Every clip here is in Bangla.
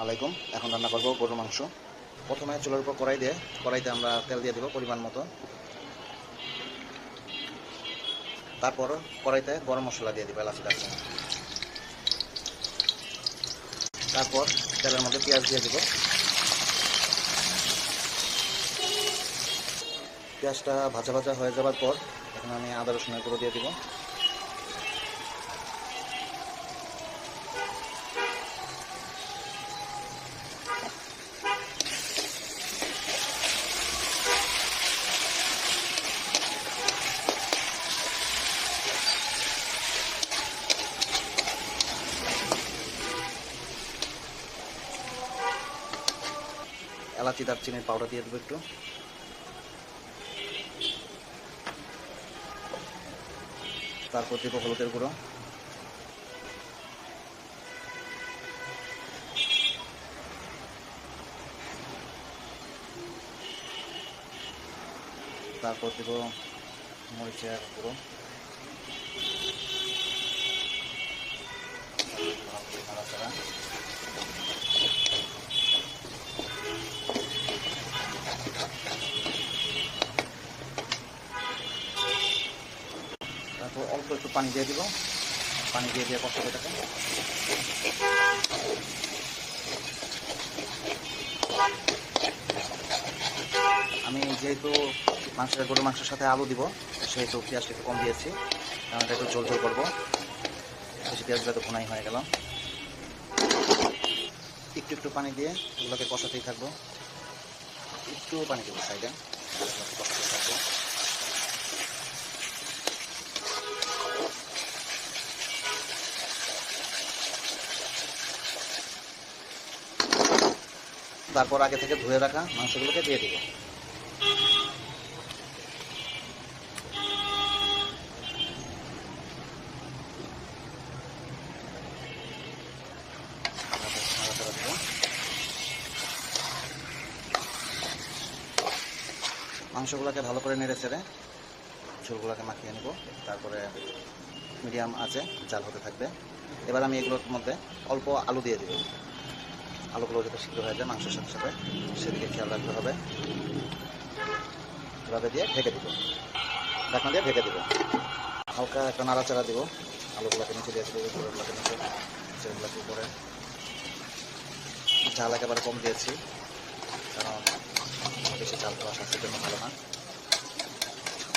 আলাইকুম। এখন রান্না করব গরুর মাংস। প্রথমে চুলার উপর কড়াইতে আমরা তেল দিয়ে দেব পরিমাণ মতো। তারপর কড়াইতে গরম মশলা দিয়ে দিব, এলাচি দারচিনি। তারপর তেলের মধ্যে পেঁয়াজ দিয়ে দিব। পেঁয়াজটা ভাজা ভাজা হয়ে যাওয়ার পর এখন আমি আদা রসুনের গুঁড়ো দিয়ে দিব। এলাচি দারচিনির পাউডার দিয়ে দেবো একটু। তারপর দেবো হলুদের গুঁড়ো। তারপর দেব মরিচের গুঁড়ো। নাড়াচাড়া। তারপর অল্প একটু পানি দিয়ে দিব। পানি দিয়ে কষাতে থাকে। আমি যেহেতু গরুর মাংসের সাথে আলু দিব, সেহেতু পেঁয়াজটা একটু কম দিয়েছি, কারণ এটা একটু ঝোল ঝোল করবো। বেশি পেঁয়াজগুলো তো ভুনাই হয়ে গেল। একটু একটু পানি দিয়ে এগুলোকে কষাতেই থাকবো। একটু পানি দেবো সাইডে, কষাতেই থাকবো। তারপর আগে থেকে ধুয়ে রাখা মাংসগুলোকে দিয়ে দিব। মাংসগুলোকে ভালো করে নেড়ে ছেড়ে ঝোলগুলোকে মাখিয়ে নেব। তারপরে মিডিয়াম আঁচে জাল হতে থাকবে। এবার আমি এগুলোর মধ্যে অল্প আলু দিয়ে দেব। আলুগুলো যাতে সিদ্ধ হয়ে যায় মাংসের সাথে সাথে, সেদিকে খেয়াল রাখতে হবে। এভাবে দিয়ে ঢেকে দেবো, ঢাকনা দিয়ে ঢেকে দেবো। হালকা একটা নাড়াচাড়া দেবো। আলুগুলোকে নিচে দিয়ে দেবো, উপরেগুলোকে নিচে, সেগুলোকে উপরে। ঝাল একেবারে কম দিয়েছি, কারণ বেশি ঝাল খাওয়া স্বাস্থ্যের জন্য ভালো না।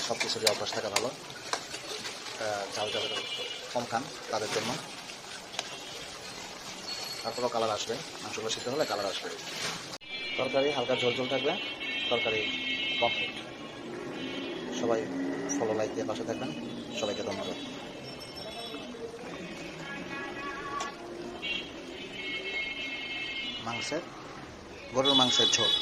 সব কিছুরই অভ্যাস থাকা ভালো। ঝাল যাদের কম খান তাদের জন্য। তারপরেও কালার আসবে, মাংসগুলো সিদ্ধ হলে কালার আসবে। তরকারি হালকা ঝোল ঝোল থাকবে, তরকারি কমপ্লিট। সবাই ফলো লাইক দিয়ে পাশে থাকবেন। সবাইকে ধন্যবাদ। গরুর মাংসের ঝোল।